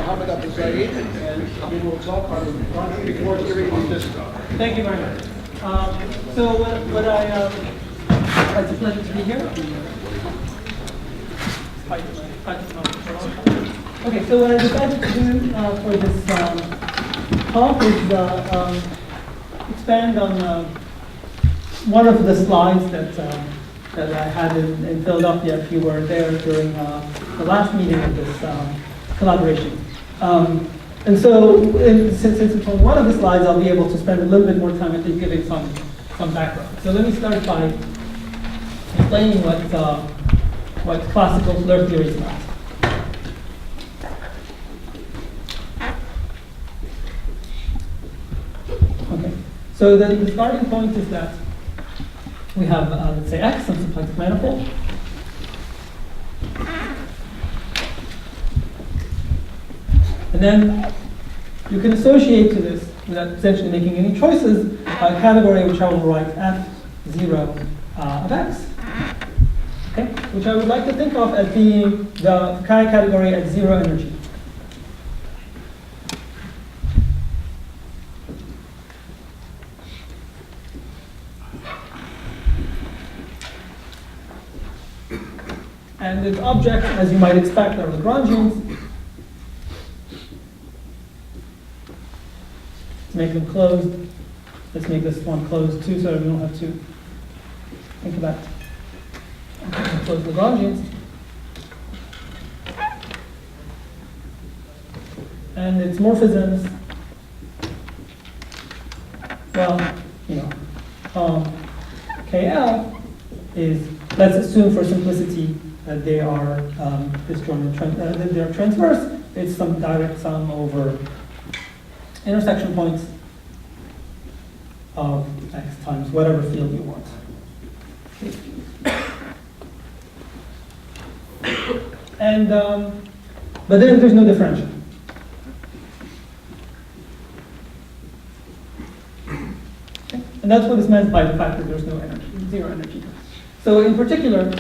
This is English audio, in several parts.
Mohammed Abouzaid, and we will talk on the Lagrangian before hearing this. Thank you very much. It's a pleasure to be here. Okay, so what I decided to do for this talk is expand on one of the slides that I had in Philadelphia, if you were there during the last meeting of this collaboration. And so, since it's on one of the slides, I'll be able to spend a little bit more time, I think, giving some background. So let me start by explaining what classical Floer theory is about. Okay, so the starting point is that we have, let's say, X, some symplectic manifold. And then you can associate to this, without essentially making any choices, a category which I will write F0 of X, okay? Which I would like to think of as being the chi category at zero energy. And its objects, as you might expect, are Lagrangians. Let's make them closed. Let's make this one closed too, so we don't have to think about closed Lagrangians. And its morphisms, well, you know, KL is, let's assume for simplicity that they are disjoint, that they are transverse. It's some direct sum over intersection points of X times whatever field you want. And but then there's no differential. Okay? And that's what is meant by the fact that there's no energy, zero energy. So in particular,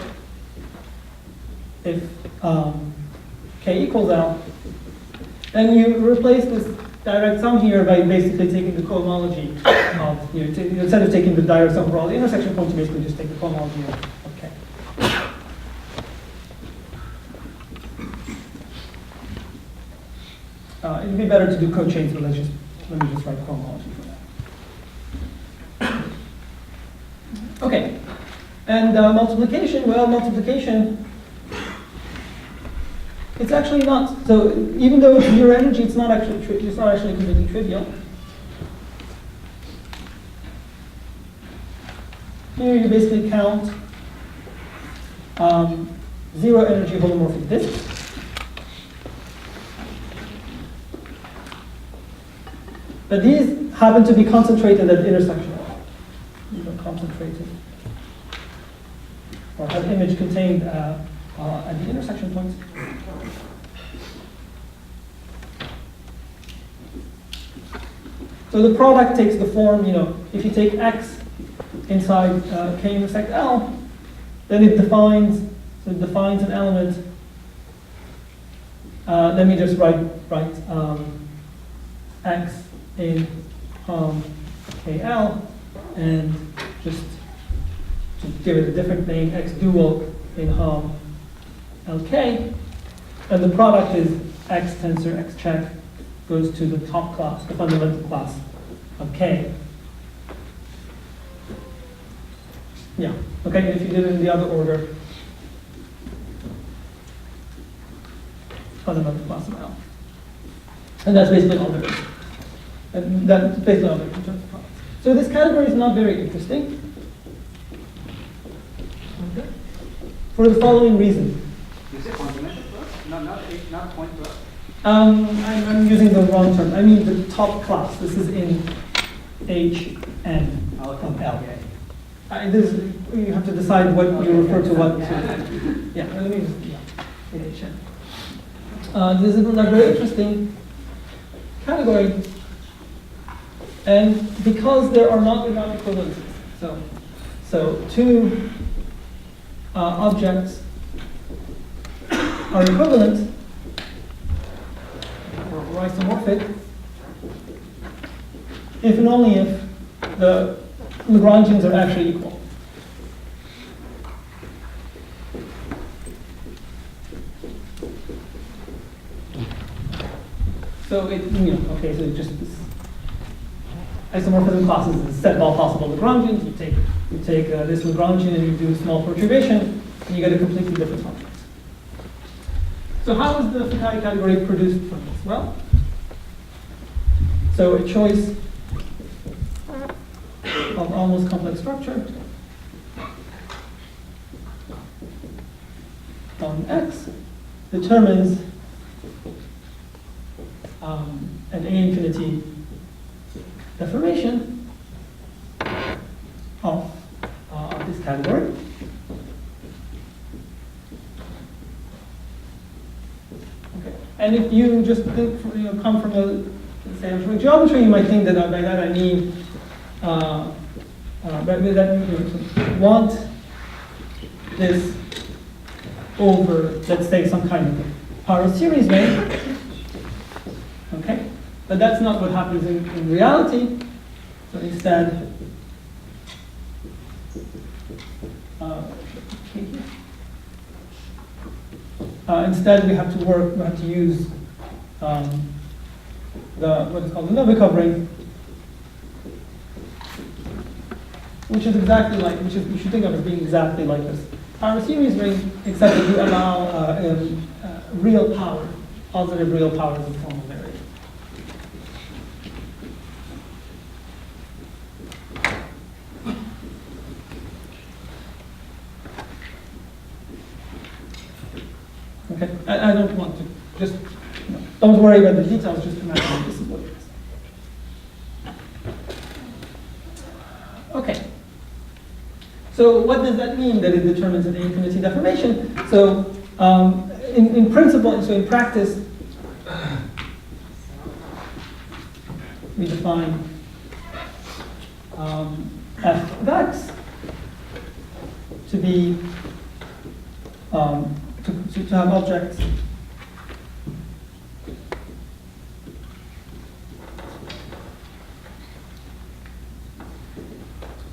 if K equals L, then you replace this direct sum here by basically taking the cohomology of, instead of taking the direct sum for all the intersection points, you basically just take the cohomology of K. It would be better to do cochains, but let me just write cohomology for that. Okay, and multiplication, well, multiplication, it's actually not, so even though it's zero energy, it's not actually completely trivial. Here you basically count zero energy holomorphic disks. But these happen to be concentrated at the intersection. These are concentrated, or have image contained at the intersection points. So the product takes the form, if you take X inside K intersect L, then it defines an element. Let me just write X in KL, and just to give it a different name, X dual in LK, and the product is X tensor X check goes to the top class, the fundamental class of K. Yeah, okay, if you did it in the other order, fundamental class of L. And that's basically all there is. And that's basically all there is in terms of products. So this category is not very interesting. Okay. For the following reason. You say fundamental class? Not point class? I'm using the wrong term. I mean the top class. This is in HN of L. You have to decide what you refer to what. Yeah, let me just, in HN. This is a very interesting category, and because there are not without equivalences. So two objects are equivalent, or isomorphic if and only if the Lagrangians are actually equal. So it, okay, so it just this isomorphism class is the set of all possible Lagrangians. You take this Lagrangian and you do a small perturbation, and you get a completely different object. So how is the Fukaya category produced from this? Well, so a choice of almost complex structure on X determines an A infinity deformation of this category. Okay. And if you just think, come from a say algebraic geometry, you might think that by that I mean want this over, let's say, some kind of power series ring. Okay, but that's not what happens in reality. So instead, instead we have to use what is called the Novikov ring, which is exactly like, you should think of as being exactly like this power series ring, except that you allow real power, positive real power as a formal variable. Okay, I don't want to, just, don't worry about the details, just imagine this is what it is. Okay. So what does that mean that it determines an infinity deformation? So in principle, so in practice, we define f of x to be to have objects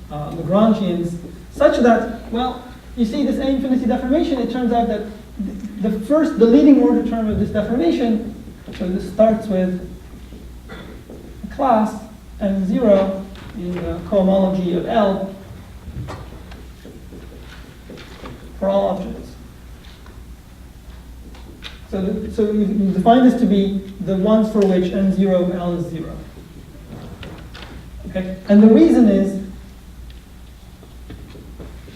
Lagrangians such that, well, you see this A infinity deformation, it turns out that the leading order term of this deformation, so this starts with a class M0 in the cohomology of L for all objects. So you define this to be the ones for which M0 of L is 0. Okay, and the reason is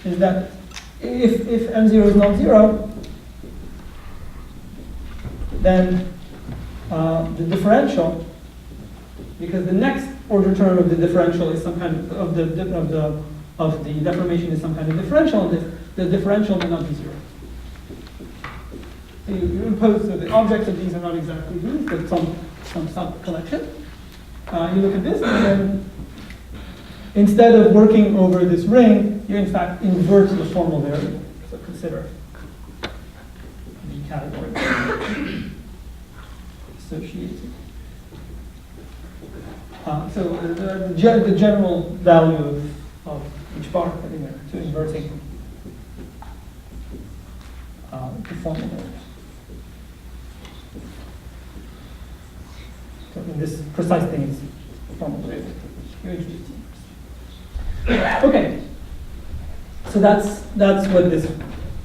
that if M0 is not 0, then the differential, because the next order term of the differential is some kind of the deformation is some kind of differential, and the differential may not be 0. So you impose, so the objects of these are not exactly these, but some sub-collection. You look at this, and then instead of working over this ring, you in fact invert the formal variable. So consider the category associated. So the general value of each bar to inverting the formal variables. So in this precise thing is formal variable. Okay, so that's what this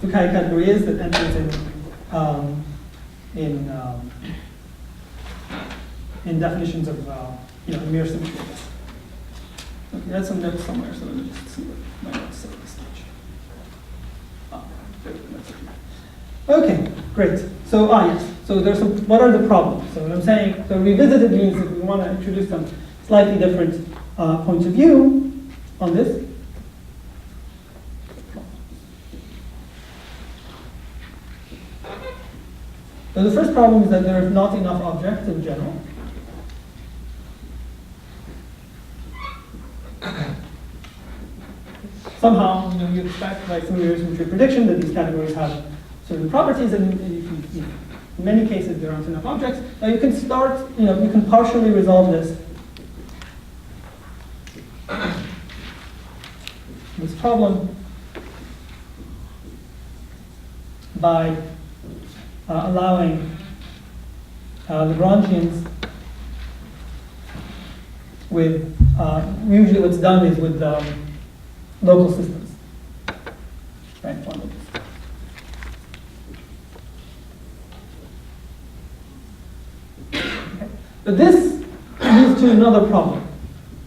Fukaya category is that enters in definitions of mere symmetry. Okay, that's some notes somewhere, so let me just see what my notes say at this stage. Okay, great. So yes. So there's some. What are the problems? So what I'm saying. So revisited means that we want to introduce some slightly different points of view on this. So the first problem is that there are not enough objects in general. Somehow, you expect by Fourier symmetry prediction that these categories have certain properties, and if you many cases there aren't enough objects. Now you can start, you can partially resolve this problem by allowing Lagrangians with, usually what's done is with local systems. Right, formulas. Okay. But this leads to another problem,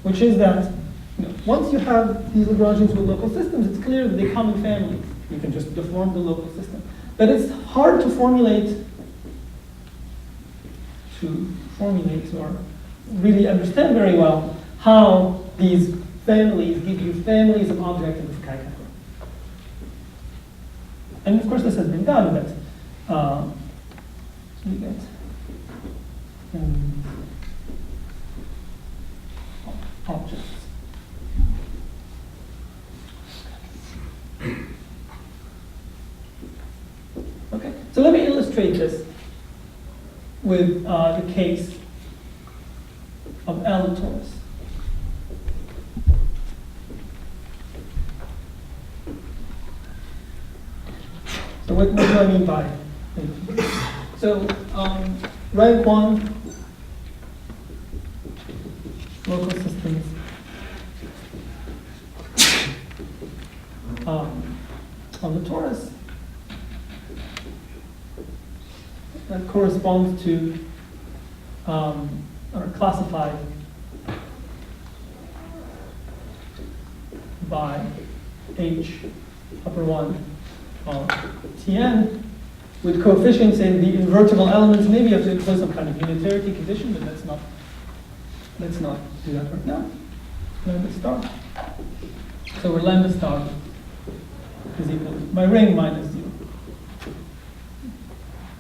which is that once you have these Lagrangians with local systems, it's clear that they come in families. You can just deform the local system. But it's hard to formulate or really understand very well how these families give you families of objects in this chi category. And of course this has been done, but you get objects. Okay, so let me illustrate this with the case of L and torus. So what do I mean by it? So rank 1 local systems on the torus that corresponds to or classified by H upper 1 of Tn with coefficients in the invertible elements. Maybe you have to impose some kind of unitarity condition, but let's not do that right now. Lambda star. So where lambda star is equal to my ring minus 0.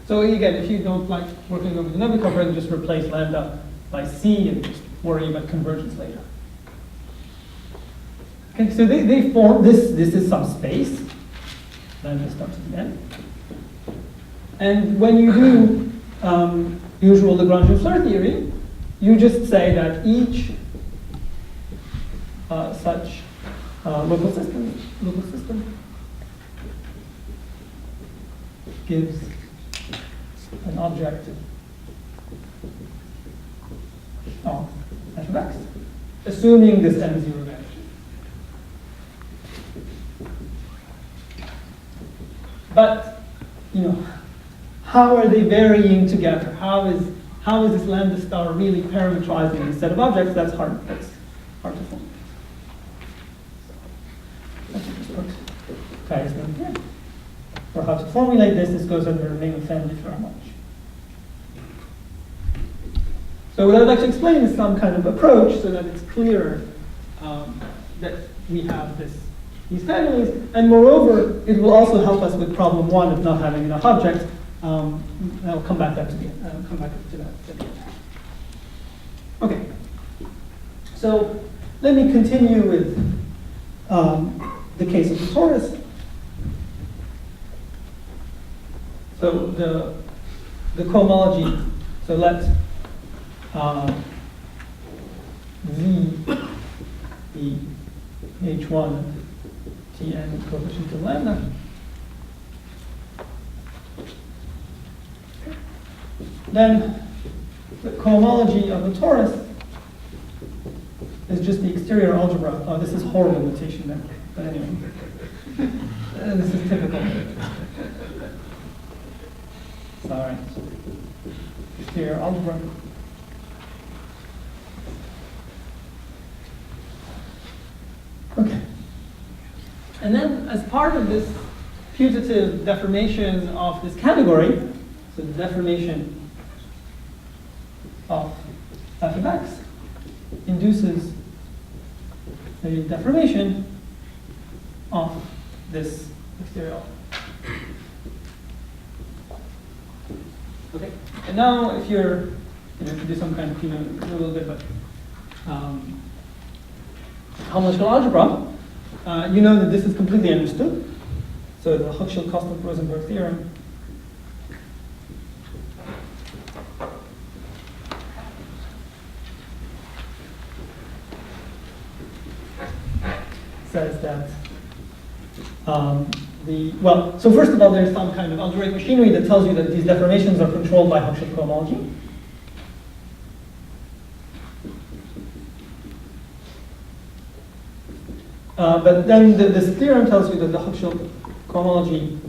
So again, if you don't like working over the Novikov operator, just replace lambda by C and just worry about convergence later. Okay, so they form this is some space. Lambda starts at the end. And when you do usual Lagrangian Floer theory, you just say that each such local system gives an object of f of x, assuming this M0 vanishes. But how are they varying together? How is this lambda star really parametrizing a set of objects? That's hard to formulate. Let's just put Gauss's here. For how to formulate this goes under the name of family Fibonacci. So what I'd like to explain is some kind of approach so that it's clearer that we have these families, and moreover, it will also help us with problem 1 of not having enough objects. I'll come back to that. Okay. So let me continue with the case of the torus. So the cohomology. So let V be H1 Tn coefficient of lambda. Then the cohomology of the torus is just the exterior algebra. Oh, this is horrible notation there. But anyway, this is typical. Sorry. Exterior algebra. Okay. And then as part of this putative deformation of this category, so the deformation of f of x induces a deformation of this exterior. Okay, and now if you're, to do some kind of, a little bit about homological algebra, you know that this is completely understood. So the Hochschild-Kostow-Rosenberg theorem says that so first of all, there's some kind of algebraic machinery that tells you that these deformations are controlled by Hochschild cohomology. But then this theorem tells you that the Hochschild cohomology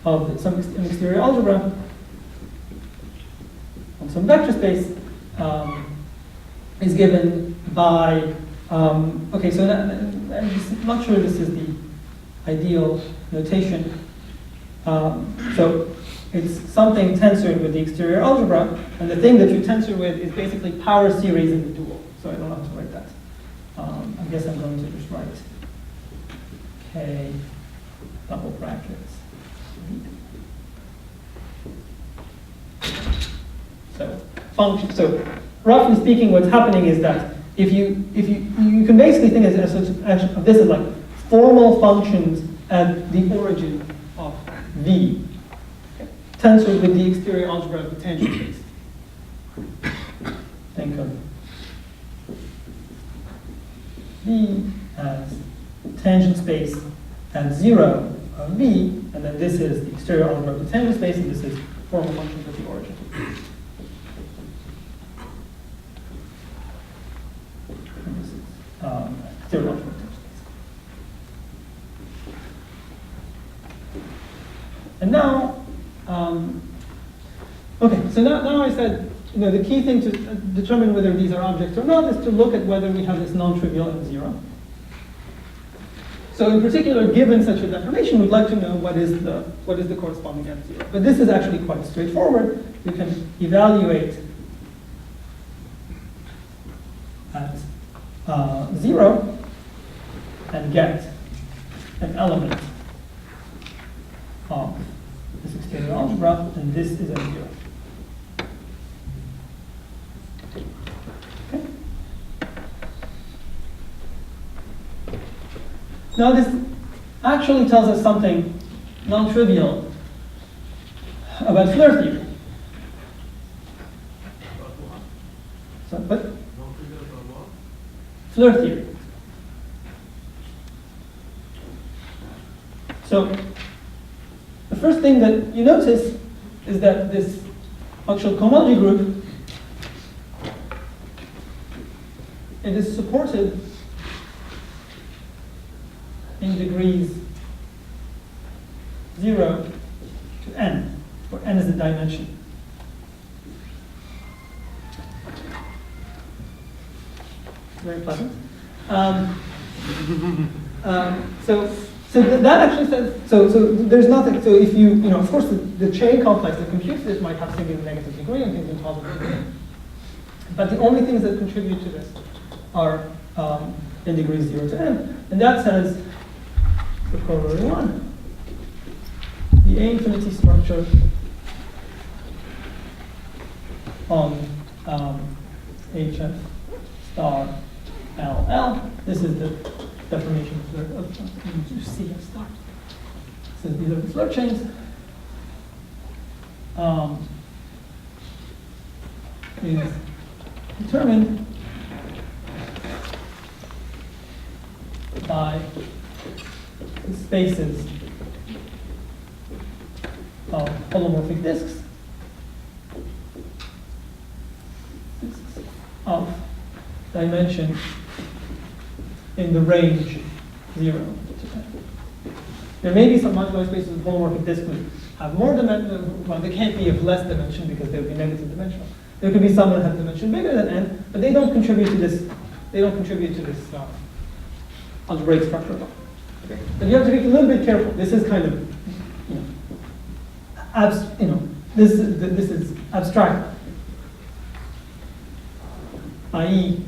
of an exterior algebra on some vector space is given by, okay, so I'm just not sure this is the ideal notation. So it's something tensored with the exterior algebra, and the thing that you tensor with is basically power series in the dual. So I don't know how to write that. I guess I'm going to just write K double brackets. So function. So roughly speaking, what's happening is that if you can basically think of this as like formal functions at the origin of V, tensored with the exterior algebra of the tangent space. Think of V as tangent space at 0 of V, and then this is the exterior algebra of the tangent space, and this is formal functions at the origin. And this is exterior algebra of the tangent space. And now, okay, so now I said, the key thing to determine whether these are objects or not is to look at whether we have this non-trivial M0. So in particular, given such a deformation, we'd like to know what is the corresponding M0. But this is actually quite straightforward. We can evaluate at 0 and get an element of this exterior algebra, and this is M0. Okay. Now this actually tells us something non-trivial about Floer theory. So, but Floer theory. So the first thing that you notice is that this Hochschild cohomology group, it is supported in degrees 0 to n, where n is the dimension. Very pleasant. So that actually says, so there's nothing, so if you of course the chain complex that computes this might have things in negative degree and things in positive degree. But the only things that contribute to this are in degrees 0 to n. And that says, the corollary 1, the A infinity structure on HF star LL. This is the deformation of CF star. So these are the Floer chains. Is determined by the spaces of holomorphic disks of dimension in the range 0 to 10. There may be some modular spaces of holomorphic disks which have more dimension. Well, they can't be of less dimension because they would be negative dimensional. There could be some that have dimension bigger than n, but they don't contribute to this. They don't contribute to this algebraic structure at all. Okay. But you have to be a little bit careful. This is kind of, this is abstract. I.e.,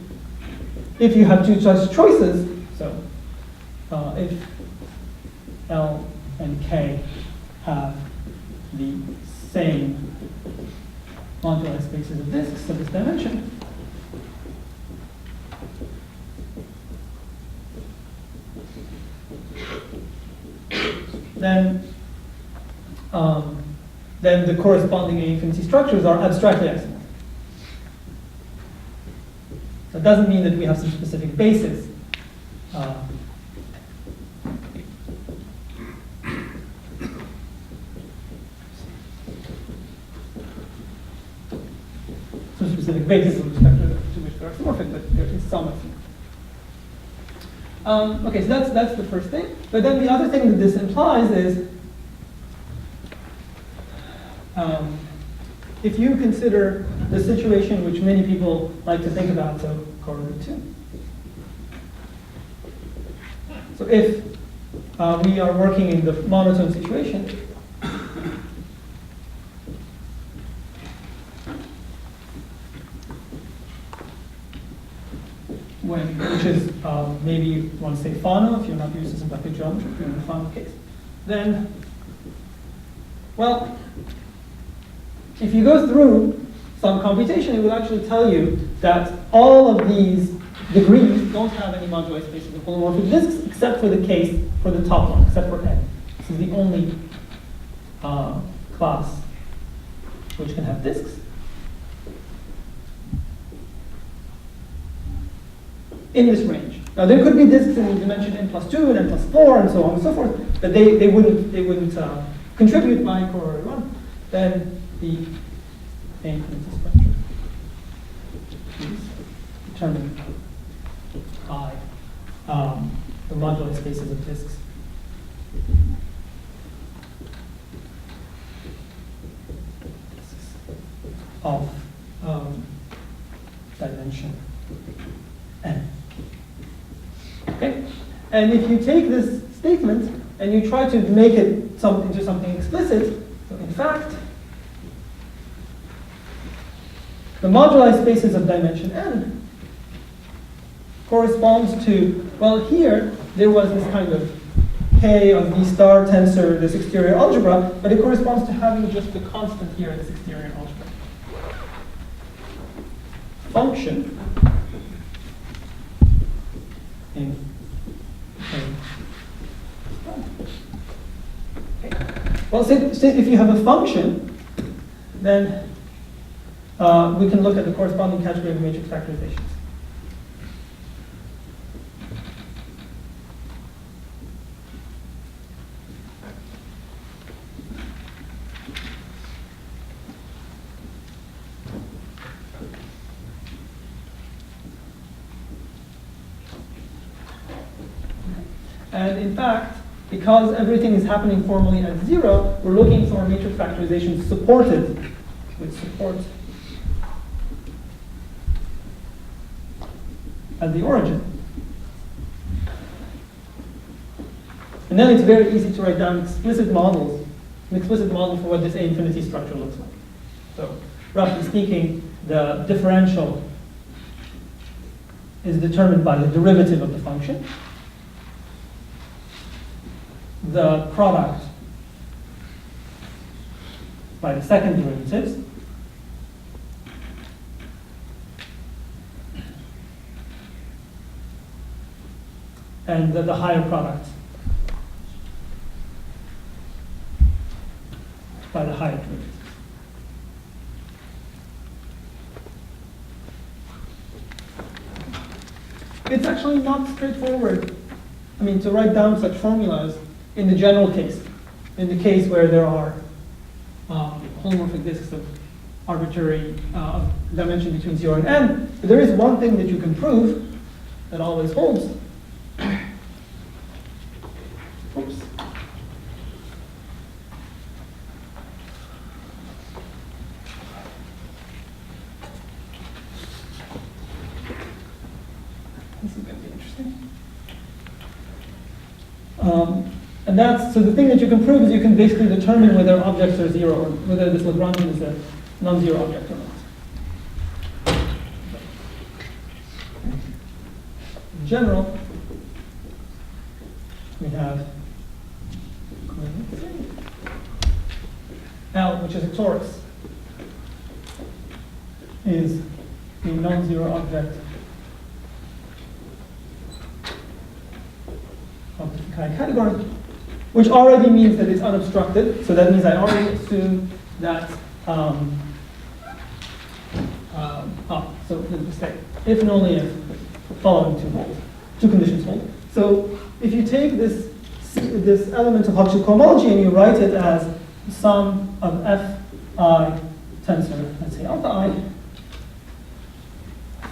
if you have two such choices, so if L and K have the same modular spaces of disks of this dimension, then the corresponding A infinity structures are abstractly isomorphic. That doesn't mean that we have some specific basis two specific bases with respect to which they're isomorphic, but there is some isomorphism. Okay, so that's the first thing. But then the other thing that this implies is if you consider the situation which many people like to think about, so corollary 2. So if we are working in the monotone situation, which is maybe you want to say Fano if you're not used to symplectic geometry, if you're in the Fano case, then, well, if you go through some computation, it will actually tell you that all of these degrees don't have any moduli spaces of holomorphic disks except for the case for the top one, except for n. This is the only class which can have disks. In this range. Now there could be disks in dimension n plus 2 and n plus 4 and so on and so forth, but they wouldn't contribute by corollary 1. Then the infinity spectrum is determined by the moduli spaces of disks. Of dimension n. Okay? And if you take this statement and you try to make it into something explicit, so in fact, the moduli spaces of dimension n corresponds to, well, here there was this kind of K of V star tensor, this exterior algebra, but it corresponds to having just the constant here in this exterior algebra. Function in okay. Well, say if you have a function, then we can look at the corresponding category of matrix factorizations. And in fact, because everything is happening formally at 0, we're looking for a matrix factorization supported with support at the origin. And then it's very easy to write down explicit models, an explicit model for what this A infinity structure looks like. So roughly speaking, the differential is determined by the derivative of the function. The product by the second derivatives. And the higher product by the higher derivatives. It's actually not straightforward, I mean, to write down such formulas in the general case, in the case where there are holomorphic disks of arbitrary dimension between 0 and n. But there is one thing that you can prove that always holds. Oops. This is going to be interesting. And that's, so the thing that you can prove is you can basically determine whether objects are 0 or whether this Lagrangian is a non-zero object or not. In general, we have L, which is a torus, is a non-zero object of the kind category, which already means that it's unobstructed. So that means I already assume that, so let me say, if and only if the following two conditions hold. So if you take this element of Hochschild cohomology and you write it as sum of fi tensor, let's say alpha I,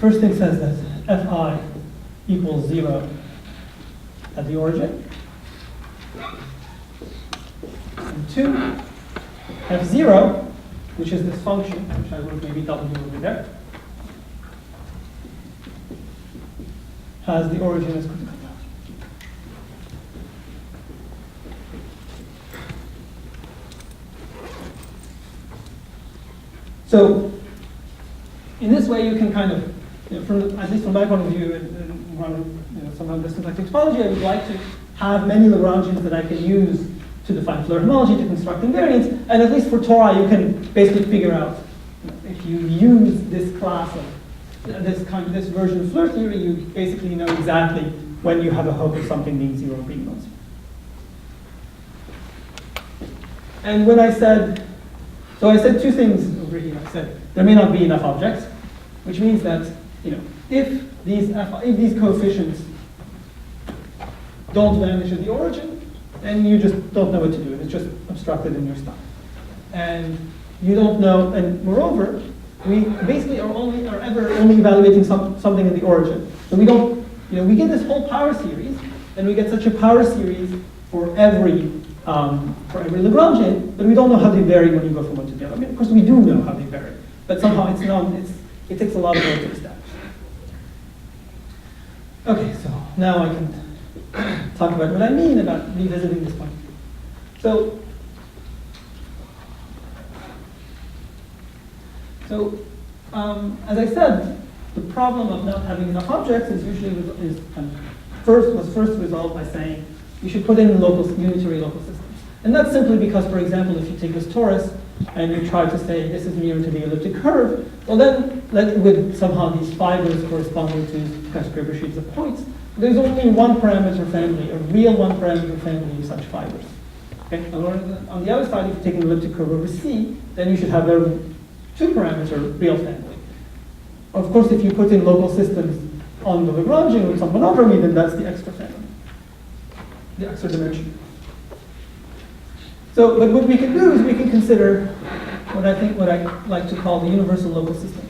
first thing says that fi equals 0 at the origin. And 2, f0, which is this function, which I wrote maybe w over there, has the origin as critical value. So, in this way, you can kind of, at least from my point of view, and somehow distance like topology, I would like to have many Lagrangians that I can use to define Floer homology, to construct invariants, and at least for Torah, you can basically figure out, if you use this class of this version of Floer theory, you basically know exactly when you have a hope of something being 0 or being non-zero. And when I said, so I said two things over here. I said there may not be enough objects, which means that if these coefficients don't vanish at the origin, then you just don't know what to do. It's just obstructed in your stuff, and you don't know. And moreover, we basically are ever only evaluating something in the origin. So we don't, we get this whole power series, and we get such a power series for every Lagrangian, but we don't know how they vary when you go from one to the other. I mean, of course, we do know how they vary, but somehow it takes a lot of work to establish. Okay, so now I can talk about what I mean about revisiting this point. So as I said, the problem of not having enough objects is usually was first resolved by saying you should put in unitary local systems. And that's simply because, for example, if you take this torus and you try to say this is mirrored to the elliptic curve, well then, with somehow these fibers corresponding to Skyscraper sheets of points, there's only one parameter family, a real one parameter family of such fibers. Okay? On the other side, if you take an elliptic curve over C, then you should have a two-parameter real family. Of course, if you put in local systems on the Lagrangian with some monodromy, then that's the extra family, the extra dimension. So, but what we can do is we can consider what I like to call the universal local system.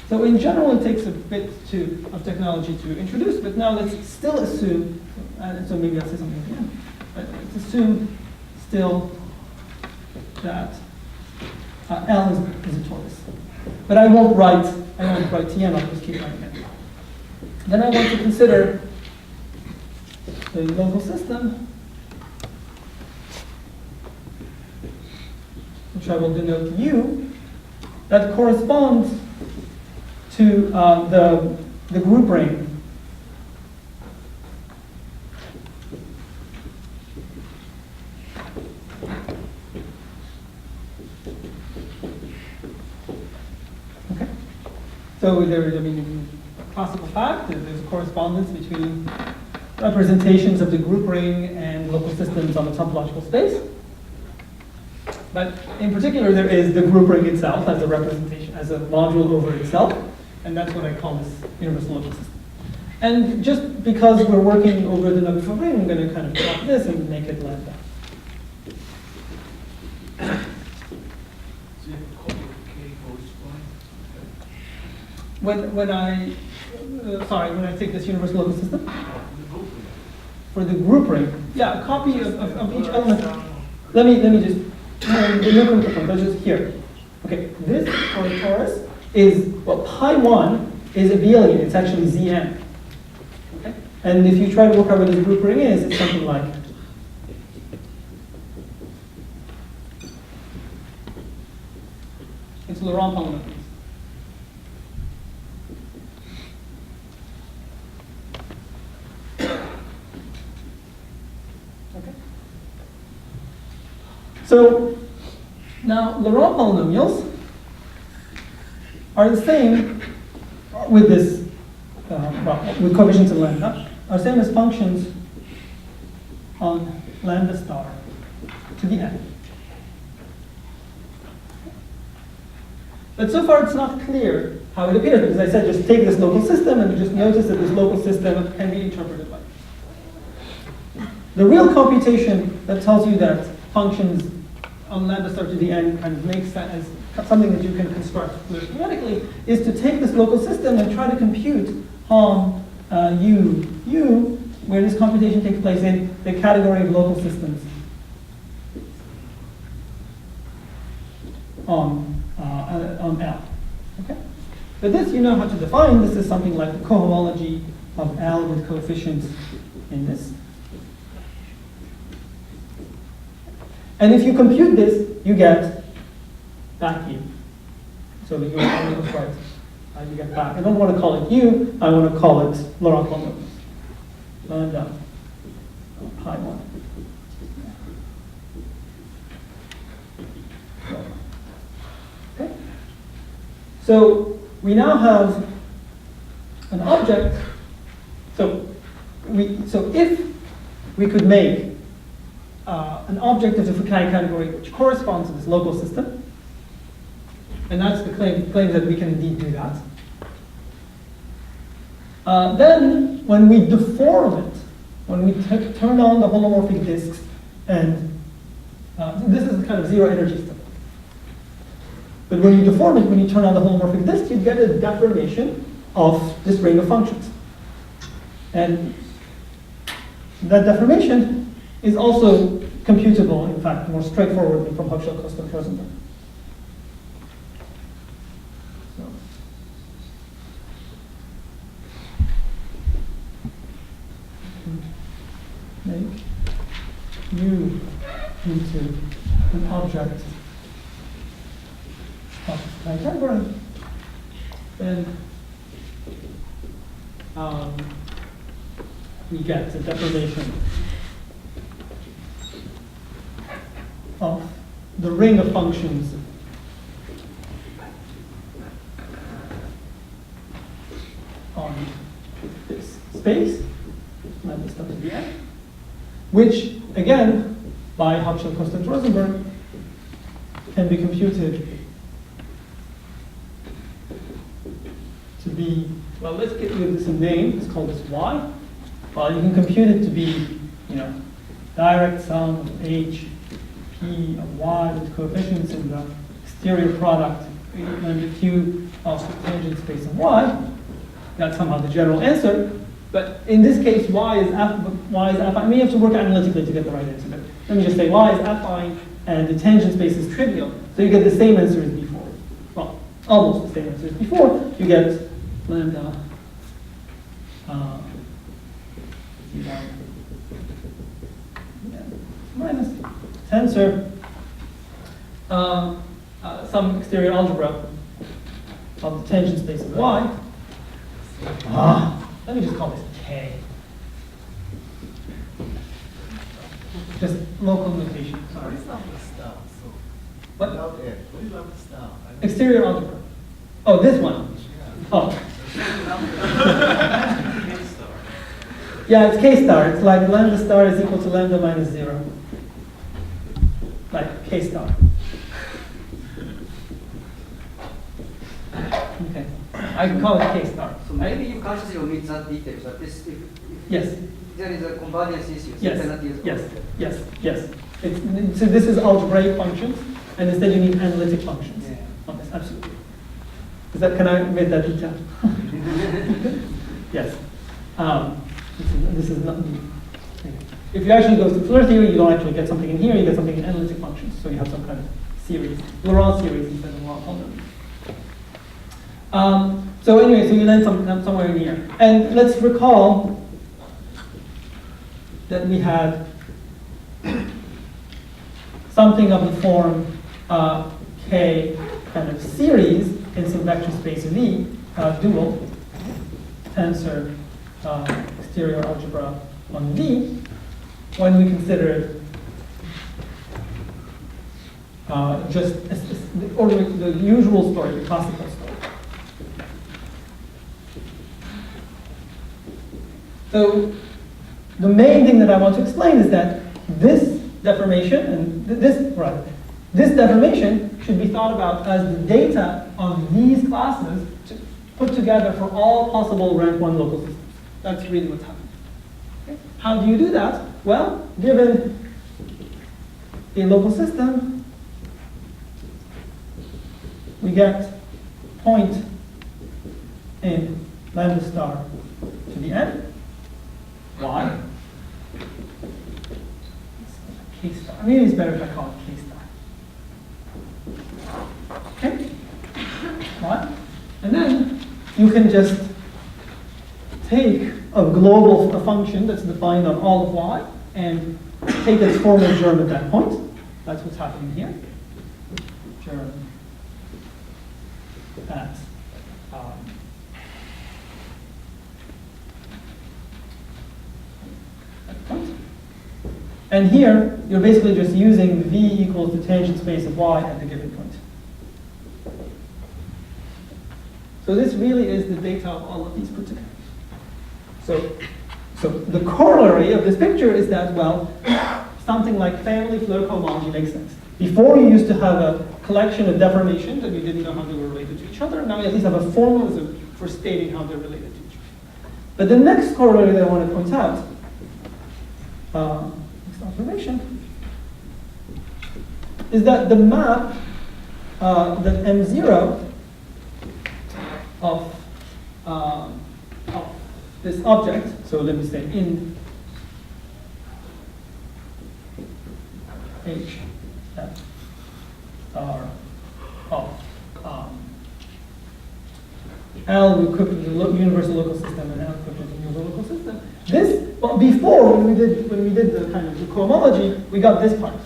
So in general, it takes a bit of technology to introduce, but now let's still assume, so maybe I'll say something again, but let's assume still that L is a torus. But I won't write Tn, I'll just keep writing it. Then I want to consider the local system, which I will denote U, that corresponds to the group ring okay. So in classical fact, there's a correspondence between representations of the group ring and local systems on the topological space. But in particular, there is the group ring itself as a representation, as a module over itself, and that's what I call this universal local system. And just because we're working over the Navier ring, I'm going to kind of drop this and make it lambda. When I take this universal local system for the group ring, yeah, a copy of each element. Let me just that's just here. Okay, this for a torus is pi 1 is abelian. It's actually Zn. Okay, and if you try to work out what this group ring is, it's something like it's Laurent polynomials. So now Laurent polynomials are the same with this, with coefficients in lambda, are the same as functions on lambda star to the n. But so far it's not clear how it appears, because I said just take this local system and just notice that this local system can be interpreted like this. The real computation that tells you that functions on lambda star to the n kind of makes that as something that you can construct theoretically, is to take this local system and try to compute on U, where this computation takes place in the category of local systems on L. Okay? But this you know how to define. This is something like the cohomology of L with coefficients in this. And if you compute this, you get back U. So that you are right. You get back. I don't want to call it U, I want to call it Laurent polynomials. Lambda pi 1. Okay. So we now have an object. So if we could make an object of the Fukaya category which corresponds to this local system, and that's the claim that we can indeed do that. Then, when we deform it, when we turn on the holomorphic disks, and this is kind of zero energy stuff. But when you deform it, when you turn on the holomorphic disk, you get a deformation of this ring of functions. And that deformation is also computable, in fact, more straightforwardly from Hochschild, Koster, and Rosenberg. Make U into an object of my category, then we get the deformation of the ring of functions on this space, lambda star to the n, which, again, by Hochschild, Koster, and Rosenberg, can be computed to be, well, let's give this a name. Let's call this y. Well, you can compute it to be, direct sum of h, p of y with coefficients in the exterior product lambda q of the tangent space of y. That's somehow the general answer. But in this case, y is affine. I mean, you have to work analytically to get the right answer. But let me just say y is affine, and the tangent space is trivial. So you get the same answer as before. Well, almost the same answer as before. You get lambda minus tensor some exterior algebra of the tangent space of y. Let me just call this K. Just local notation. Sorry. What? Exterior algebra. Oh, this one. Oh. Yeah, it's K star. It's like lambda star is equal to lambda minus 0. Like K star. Okay. I can call it K star. So maybe you consciously omit that detail, but this, if yes. there is a convergence issue, Yes. you cannot use Yes. So this is algebraic functions, and instead you need analytic functions. Yeah. Oh, yes, absolutely. Can I omit that detail? Yes. This is not. If you actually go through Floer theory, you don't actually get something in here. You get something in analytic functions. So you have some kind of series, Laurent series instead of Laurent polynomial. So anyway, so you land somewhere in here, and let's recall that we had something of the form K kind of series in some vector space V, dual tensor exterior algebra on V, when we considered just the usual story, the classical story. So the main thing that I want to explain is that this deformation and this deformation should be thought about as the data of these classes put together for all possible rank 1 local systems. That's really what's happening. Okay? How do you do that? Well, given a local system we get point in lambda star to the n. Why? K star. Maybe it's better if I call it K star. Okay? Why? And then you can just take a global function that's defined on all of y and take its formal germ at that point. That's what's happening here. Germ at that point. And here, you're basically just using v equals the tangent space of y at the given point. So this really is the data of all of these put together. So the corollary of this picture is that, well, something like family Floer cohomology makes sense. Before you used to have a collection of deformations and you didn't know how they were related to each other. Now you at least have a formalism for stating how they're related to each other. But the next corollary that I want to point out, next observation, is that the map that M0 of this object, so let me say in H F star of L equipped with the universal local system and L equipped with the universal local system. This, well, before when we did the kind of the cohomology, we got this part.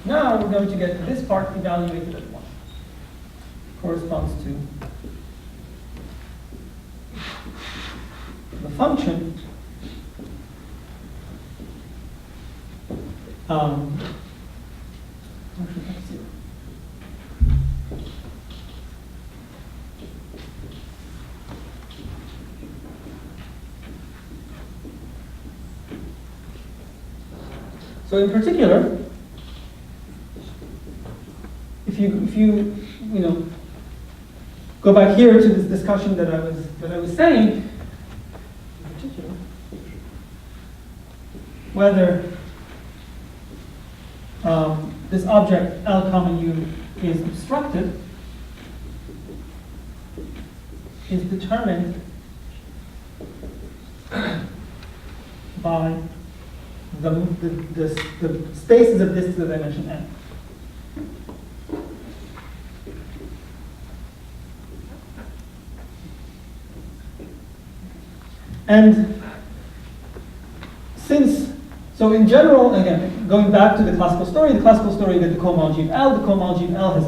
Now we're going to get this part evaluated at 1. Corresponds to the function function x0. So in particular, if you go back here to this discussion that I was saying, in particular, whether this object L comma U is obstructed is determined by the spaces of this to the dimension n. And so in general, again, going back to the classical story that the cohomology of L, the cohomology of L has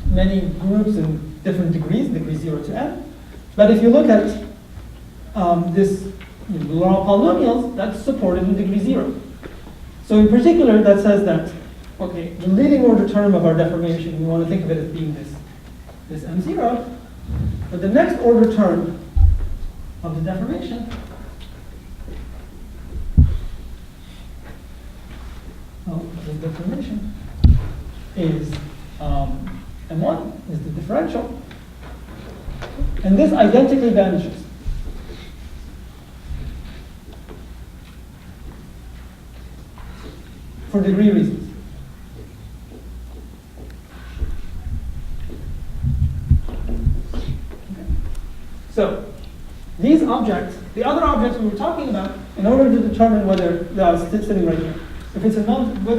many groups in different degrees 0 to n. But if you look at this Laurent polynomials, that's supported in degree 0. So in particular, that says that, okay, the leading order term of our deformation, we want to think of it as being this M0, but the next order term of the deformation is M1, is the differential, and this identically vanishes. For degree reasons. Okay. So these objects, the other objects we were talking about, in order to determine whether it's sitting right here, whether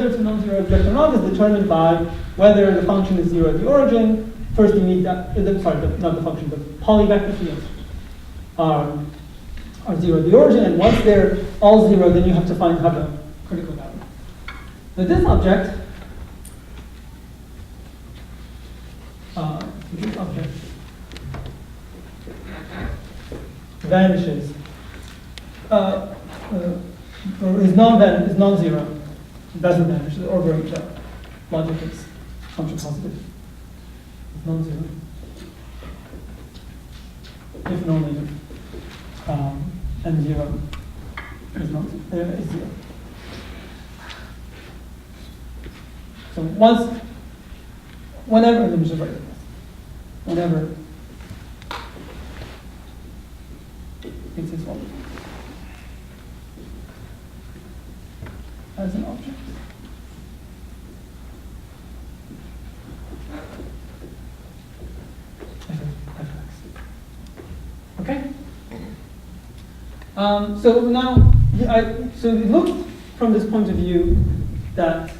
it's a non-zero object or not is determined by whether the function is 0 at the origin. First you need that, not the function, the polyvector fields are 0 at the origin, and once they're all 0, then you have to have a critical value. Now this object, vanishes, or is non-zero, it doesn't vanish, the order of the logic is function positive, it's non-zero. If and only if n0 is 0. So whenever, let me just write this. Whenever it's this one as an object, So now, so it looks from this point of view that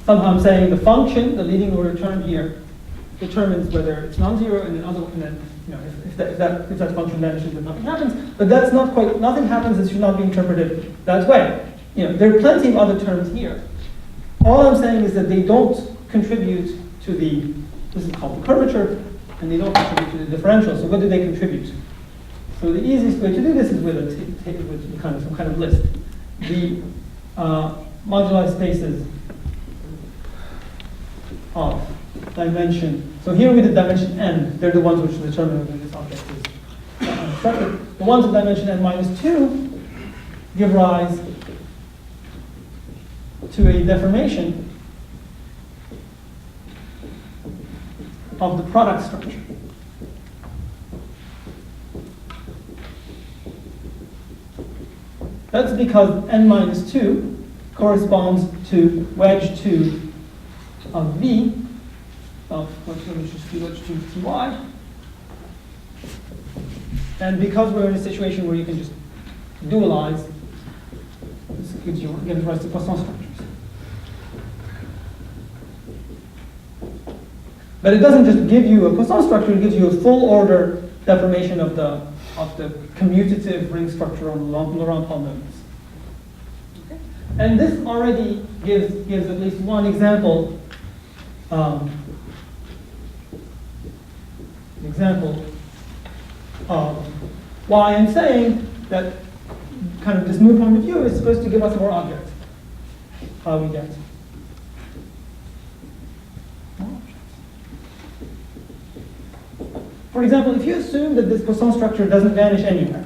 somehow I'm saying the function, the leading order term here, determines whether it's non-zero, and then you know, if that function vanishes, then nothing happens. But that's not quite, nothing happens. It should not be interpreted that way. You know, there are plenty of other terms here. All I'm saying is that they don't contribute to the, this is called the curvature, and they don't contribute to the differential. So what do they contribute? So the easiest way to do this is with some kind of list. The moduli spaces of dimension. So here with the dimension n, they're the ones which determine whether this object is unstructured. The ones of dimension n minus 2 give rise to a deformation of the product structure. That's because n minus 2 corresponds to wedge 2 of v, of wedge 2 ty. And because we're in a situation where you can just dualize, this gives rise to Poisson structures. But it doesn't just give you a Poisson structure, it gives you a full order deformation of the commutative ring structure on Laurent polynomials. Okay. And this already gives at least one example of why I'm saying that kind of this new point of view is supposed to give us more objects. How we get more objects. For example, if you assume that this Poisson structure doesn't vanish anywhere,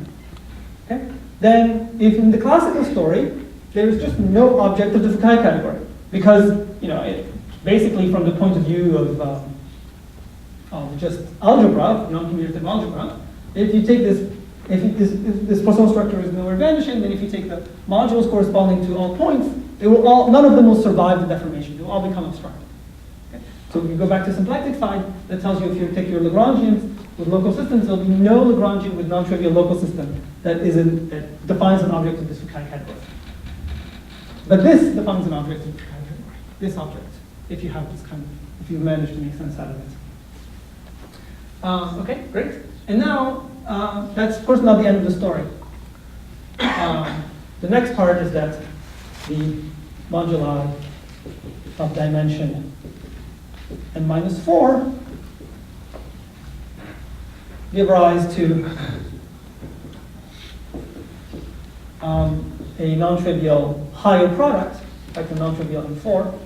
okay, then if in the classical story there is just no object of the Fukaya category, because you know basically from the point of view of just algebra, non-commutative algebra, if you take this, if this Poisson structure is nowhere vanishing, then if you take the modules corresponding to all points, they will all, none of them will survive the deformation. They will all become obstructed. Okay? So if you go back to symplectic side, that tells you if you take your Lagrangians with local systems, there will be no Lagrangian with non-trivial local system that defines an object of this Fukaya category. But this defines an object of the Fukaya category. This object, if you have this kind of, if you manage to make sense out of it. Okay, great. And now, that's of course not the end of the story. The next part is that the moduli of dimension n minus 4 give rise to a non-trivial higher product, like the non-trivial n4.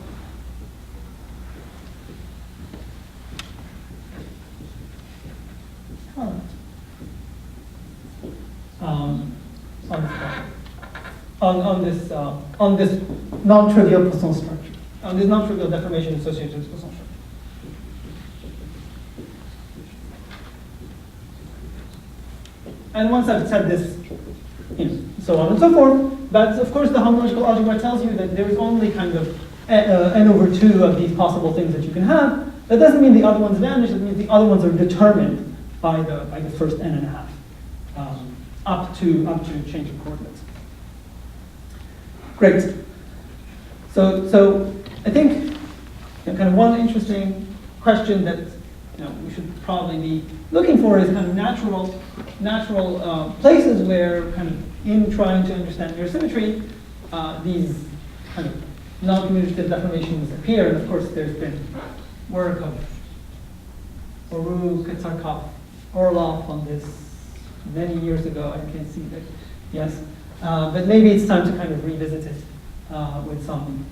On this non-trivial Poisson structure, on this non-trivial deformation associated with Poisson structure. And once I've said this, you know, so on and so forth, but of course the homological algebra tells you that there is only kind of n over 2 of these possible things that you can have. That doesn't mean the other ones vanish. It means the other ones are determined by the first n and a half, up to change of coordinates. Great. So I think kind of one interesting question that we should probably be looking for is kind of natural places where kind of in trying to understand mirror symmetry, these kind of non-commutative deformations appear. And of course, there's been work of Oru, Katsarkov, Orloff on this many years ago. I can't see that. Yes. But maybe it's time to kind of revisit it with some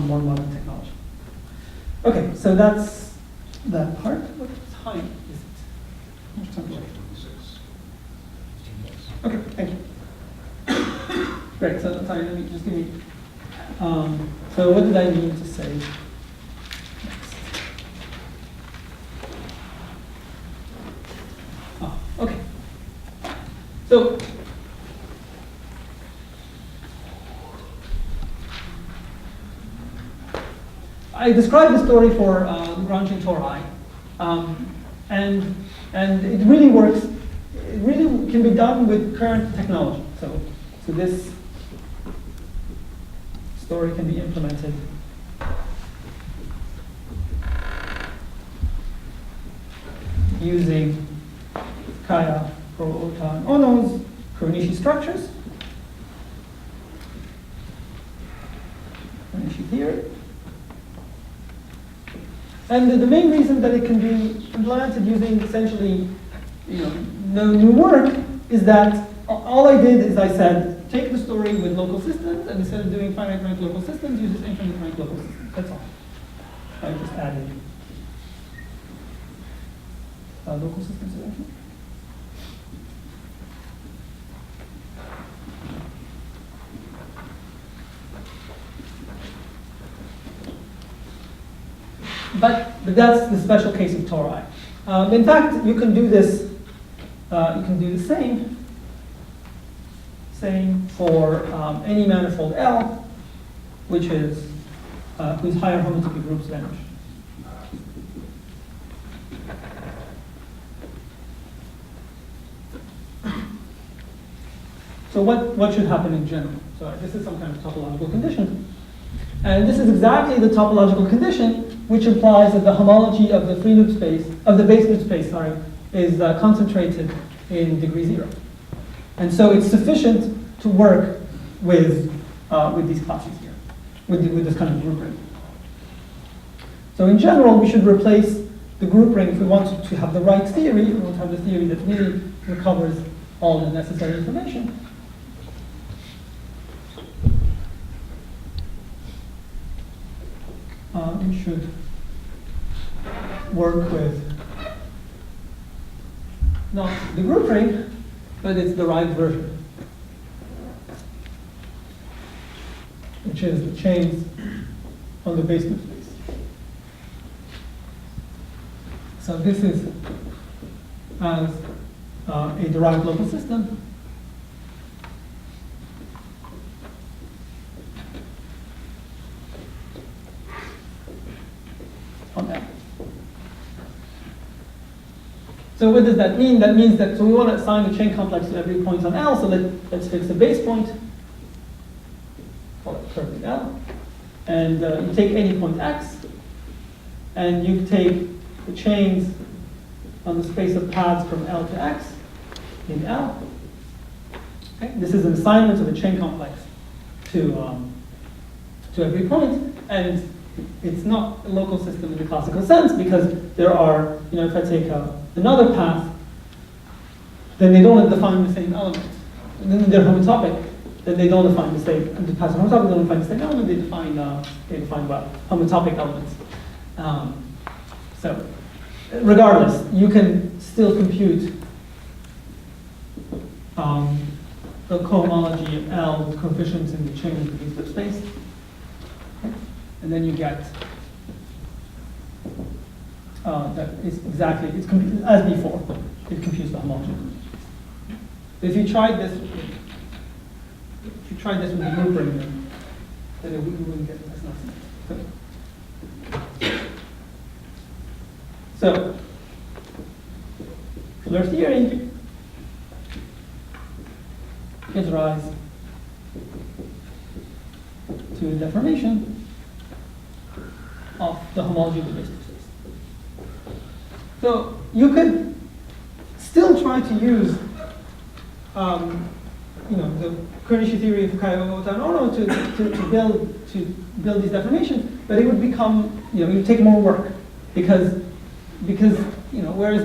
more modern technology. Okay, so that's that part. What time is it? How much time is it? Okay, thank you. Great. So sorry, let me just give me. So what did I mean to say next? Oh, okay. So. I described the story for Lagrangian tori, and it really works. It really can be done with current technology. So this story can be implemented using Kaya Kurota and Ono's Kuronishi structures, Kuronishi theory. And the main reason that it can be implemented using essentially, no new work is that all I did is I said, take the story with local systems, and instead of doing finite rank local systems, use this infinite rank local systems. That's all. I just added local system selection. But that's the special case of tori. In fact, you can do this. You can do the same for any manifold L, which is whose higher homotopy groups vanish. So what should happen in general? So this is some kind of topological condition. And this is exactly the topological condition which implies that the homology of the free loop space, of the base loop space, is concentrated in degree 0. And so it's sufficient to work with these classes here, with this kind of group ring. So in general, we should replace the group ring if we want to have the right theory. We want to have the theory that really recovers all the necessary information. We should work with not the group ring, but it's the right version, which is the chains on the base loop space. So this is as a derived local system. On L. So what does that mean? That means that, so we want to assign a chain complex to every point on L, so let's fix the base point, call it currently L, and you take any point X, and you take the chains on the space of paths from L to X in L. Okay? This is an assignment of a chain complex to every point, and it's not a local system in the classical sense because there are, if I take another path, then they don't define the same element. And then they're homotopic, then they don't define the same, and the paths are homotopic, they don't define the same element, they define homotopic elements. So, regardless, you can still compute the cohomology of L with coefficients in the chain of the B-slip space. And then you get that is exactly, it's as before, it computes the homology. If you tried this with the group ring, then we wouldn't get this. So, Floer theory gives rise to the deformation of the homology of the base space. So you could still try to use, the Kuronishi theory of Kaya-Ota and Ono to build these deformations, but it would become, it would take more work because whereas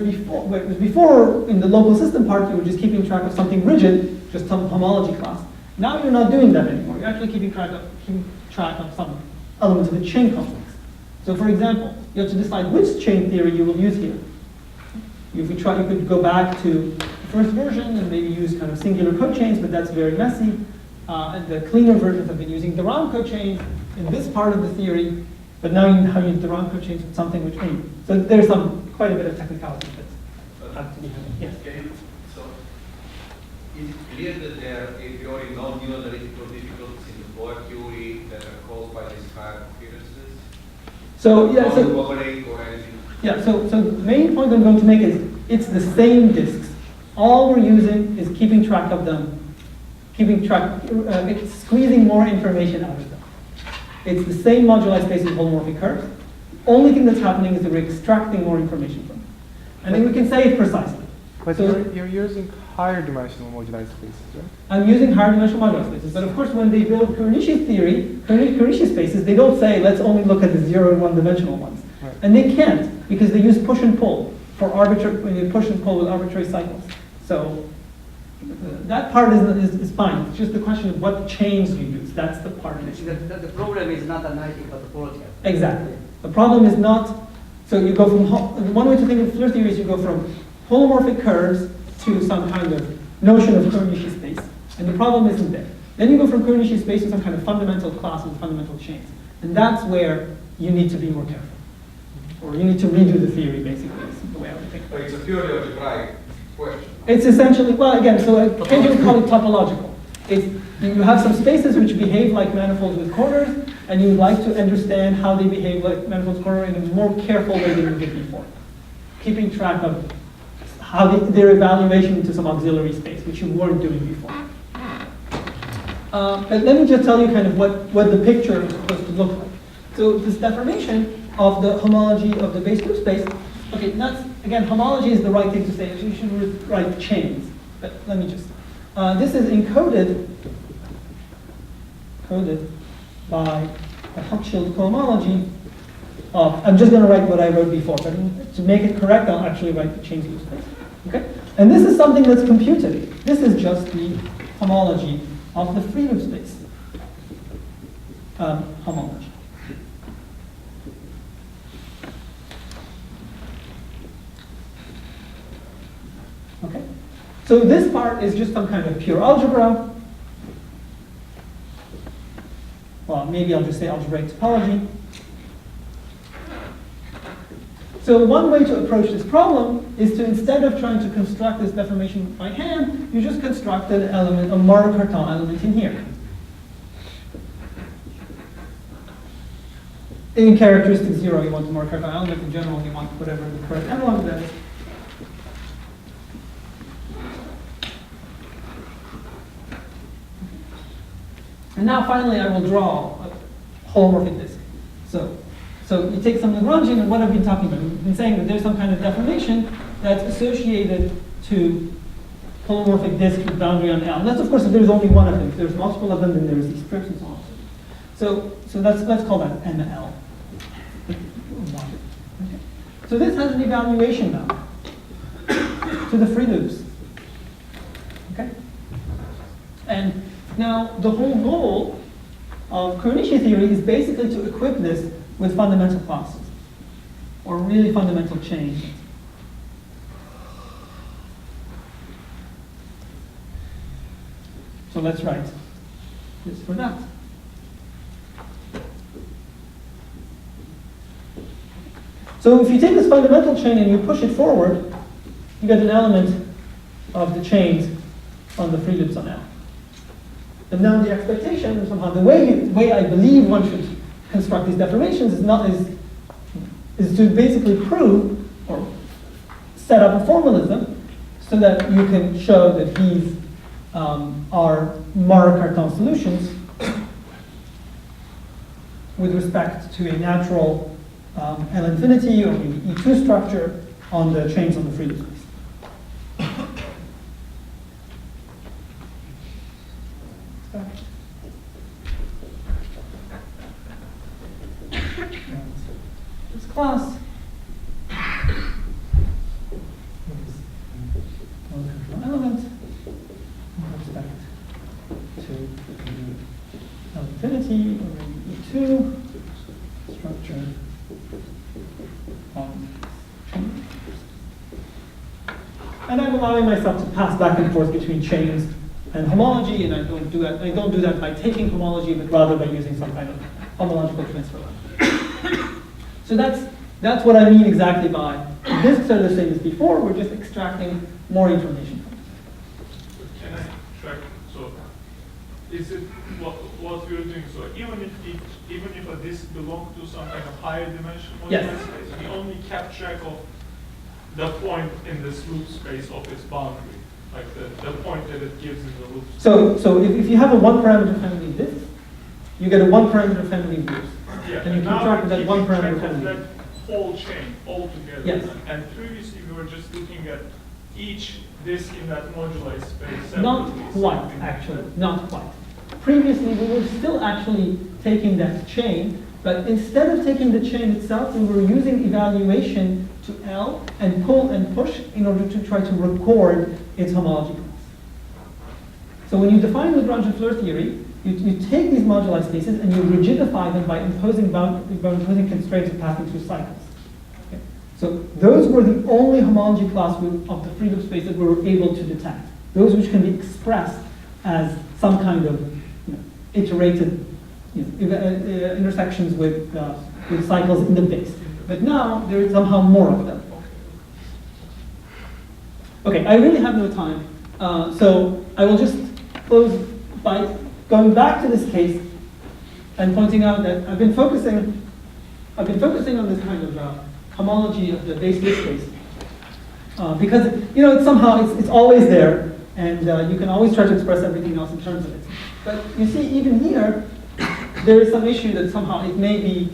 before in the local system part you were just keeping track of something rigid, just some homology class. Now you're not doing that anymore. You're actually keeping track of some elements of the chain complex. So for example, you have to decide which chain theory you will use here. If you try, you could go back to the first version and maybe use kind of singular cochains, but that's very messy. And the cleaner versions have been using the round cochains in this part of the theory, but now you use the round cochains with something which means. So there's quite a bit of technicality that have to be handled. Yes? So is it clear that there are a priori non-new analytical difficulties in the Floer theory that are caused by these higher appearances? So yeah, so the main point I'm going to make is it's the same disks. All we're using is keeping track of them keeping track, it's squeezing more information out of them. It's the same moduli space as holomorphic curves. Only thing that's happening is that we're extracting more information from it. And then we can say it precisely. But So- you're using higher dimensional moduli spaces, right? I'm using higher dimensional moduli spaces, but of course when they build Kuronishi's theory, Kuronishi's spaces, they don't say let's only look at the 0 and 1 dimensional ones. Right. And they can't, because they use push and pull for arbitrary, when they push and pull with arbitrary cycles. So that part is fine. It's just the question of what chains you use. That's the part of it. The problem is not analytic but political. Exactly. The problem is not, so you go from, one way to think of Floer theory is you go from holomorphic curves to some kind of notion of Kuronishi space. And the problem isn't there. Then you go from Kuronishi space to some kind of fundamental class and fundamental chains. And that's where you need to be more careful. Or you need to redo the theory, basically, is the way I would think. So it's a purely algebraic question. It's essentially, well, again, so I can't even call it topological. It's, you have some spaces which behave like manifolds with corners, and you would like to understand how they behave like manifolds with corners in a more careful way than you did before. Keeping track of how their evaluation into some auxiliary space, which you weren't doing before. But let me just tell you kind of what the picture is supposed to look like. So this deformation of the homology of the base group space, okay, that's, again, homology is the right thing to say. Actually, you should write chains. But let me just, this is coded by a Hochschild cohomology of, I'm just going to write what I wrote before, but to make it correct, I'll actually write the chains group space. Okay? And this is something that's computed. This is just the homology of the free loop space. Homology. Okay? So this part is just some kind of pure algebra. Well, maybe I'll just say algebraic topology. So one way to approach this problem is to, instead of trying to construct this deformation by hand, you just construct an element, a Moore-Cartan element in here. In characteristic 0, you want the Moore-Cartan element. In general, you want whatever the correct analog that is. And now finally I will draw a holomorphic disk. So you take some Lagrangian, and what I've been talking about, we've been saying that there's some kind of deformation that's associated to holomorphic disk with boundary on L. And that's of course if there's only one of them. If there's multiple of them, then there's these strips and so on. So let's call that ML. Okay. So this has an evaluation now to the free loops. Okay? And now, the whole goal of Kuronishi theory is basically to equip this with fundamental classes, or really fundamental chains. So let's write this for that. So if you take this fundamental chain and you push it forward, you get an element of the chains on the free loops on L. And now the expectation, somehow, the way I believe one should construct these deformations is to basically prove or set up a formalism so that you can show that these are Moore-Cartan solutions with respect to a natural L infinity or maybe E2 structure on the chains on the free loop space. This class is one element with respect to L infinity or maybe E2 structure on chain. And I'm allowing myself to pass back and forth between chains and homology, and I don't do that by taking homology, but rather by using some kind of homological transfer line. So that's what I mean exactly by disks are the same as before, we're just extracting more information from it. Can I check? So is it what we're doing? So even if a disk belongs to some kind of higher dimension moduli Yes. space, we only kept track of the point in this loop space of its boundary. like the point that it gives in the loop. So if you have a one parameter family of this, you get a one parameter family of yours. Yeah, And you keep now track of we're that one keeping parameter track of family. that whole chain altogether. Yes. And previously we were just looking at each disk in that moduli space. Not separately. quite, actually, not quite. Previously, we were still actually taking that chain, but instead of taking the chain itself, we were using evaluation to L and pull and push in order to try to record its homology class. So when you define Lagrangian Floer theory, you take these moduli spaces and you rigidify them by imposing constraints of passing through cycles. Okay? So those were the only homology class of the free loop space that we were able to detect. Those which can be expressed as some kind of iterated intersections with cycles in the base. But now there is somehow more of them. Okay, I really have no time, so I will just close by going back to this case and pointing out that I've been focusing on this kind of homology of the base disk space because it's somehow it's always there, and you can always try to express everything else in terms of it. But you see, even here, there is some issue that somehow it may be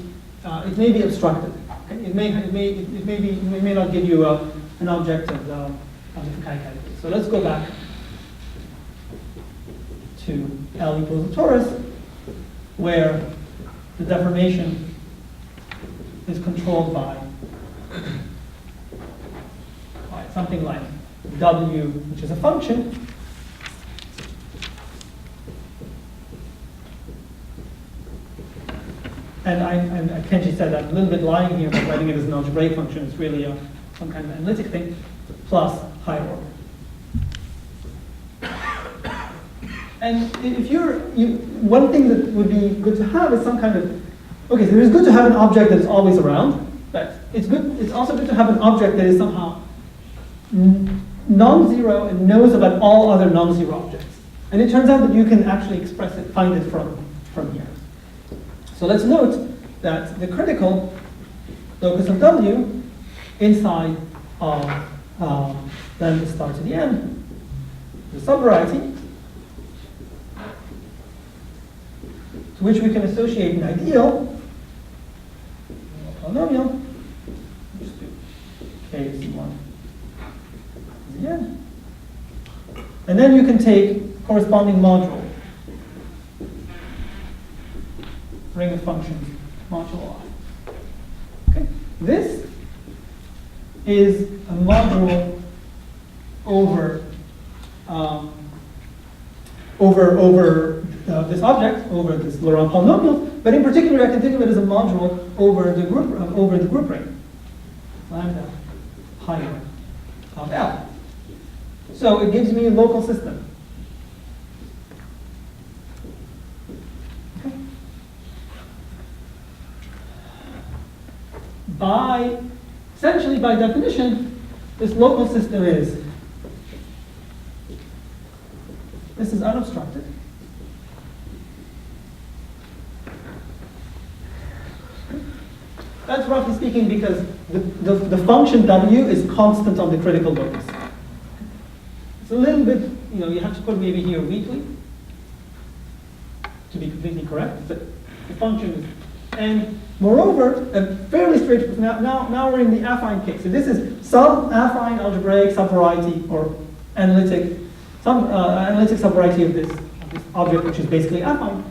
obstructed. Okay? It may not give you an object of the Fukai category. So let's go back to L equals a torus, where the deformation is controlled by something like W, which is a function. And Kenji said I'm a little bit lying here by writing it as an algebraic function. It's really some kind of analytic thing, plus higher order. And if one thing that would be good to have is some kind of, okay, so it's good to have an object that is always around, but it's also good to have an object that is somehow non-zero and knows about all other non-zero objects. And it turns out that you can actually find it from here. So let's note that the critical locus of W inside of lambda star to the n, the subvariety, to which we can associate an ideal polynomial, just do k is C1 to the n. And then you can take corresponding module, ring of functions, modulo I. Okay, this is a module over this object, over this Laurent polynomial, but in particular, I can think of it as a module over the group ring, lambda higher of L. So it gives me a local system. Okay. Essentially by definition, this local system is unobstructed. That's roughly speaking because the function W is constant on the critical locus. It's a little bit, you have to put maybe here weakly to be completely correct, but the function is, and moreover, a fairly straightforward, now we're in the affine case. So this is some affine algebraic subvariety or analytic subvariety of this object, which is basically affine.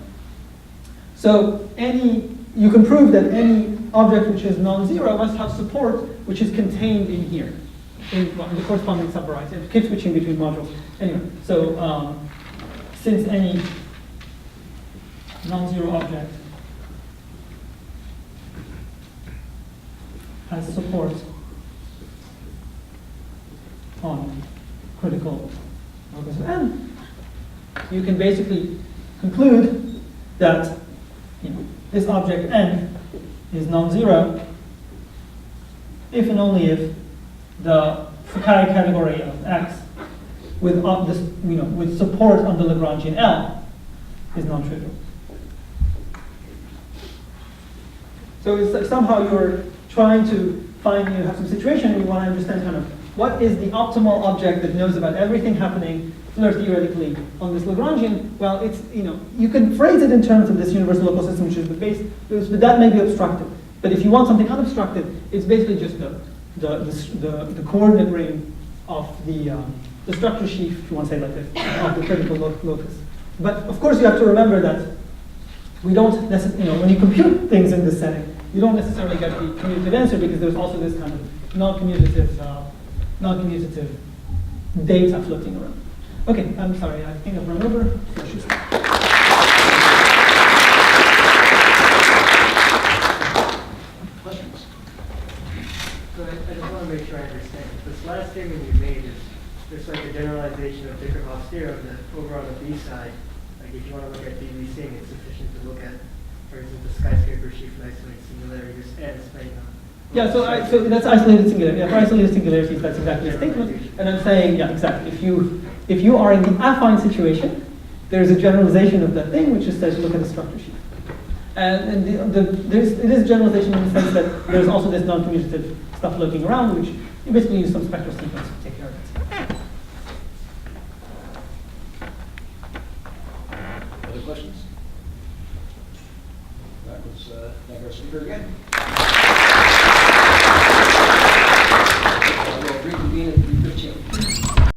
So you can prove that any object which is non-zero must have support which is contained in here, in the corresponding subvariety. It keeps switching between modules. Anyway, so since any non-zero object has support on critical locus of n, you can basically conclude that this object n is non-zero if and only if the Fukai category of X with with support on the Lagrangian L is non-trivial. So it's somehow you're trying to have some situation and you want to understand kind of what is the optimal object that knows about everything happening Floer theoretically on this Lagrangian? Well, it's, you can phrase it in terms of this universal local system, which is the base, but that may be obstructed. But if you want something unobstructed, it's basically just the coordinate ring of the structure sheaf, if you want to say it like this, of the critical locus. But of course, you have to remember that we don't necessarily, when you compute things in this setting, you don't necessarily get the commutative answer because there's also this kind of non-commutative data floating around. Okay, I'm sorry, I think I've run over. Questions? So I just want to make sure I understand. This last statement you made is just like a generalization of Dickerhoff's theorem that over on the B side, like if you want to look at DVCing, it's sufficient to look at, for instance, the skyscraper sheaf and isolated singularity, just n depending on. Yeah, so that's isolated singularity. Yeah, for isolated singularities, that's exactly the statement. And I'm saying, yeah, exactly. If you are in the affine situation, there's a generalization of that thing, which just says look at the structure sheet. And it is a generalization in the sense that there's also this non-commutative stuff floating around, which you basically use some spectral sequence to take care of it. Other questions? That was speaker again.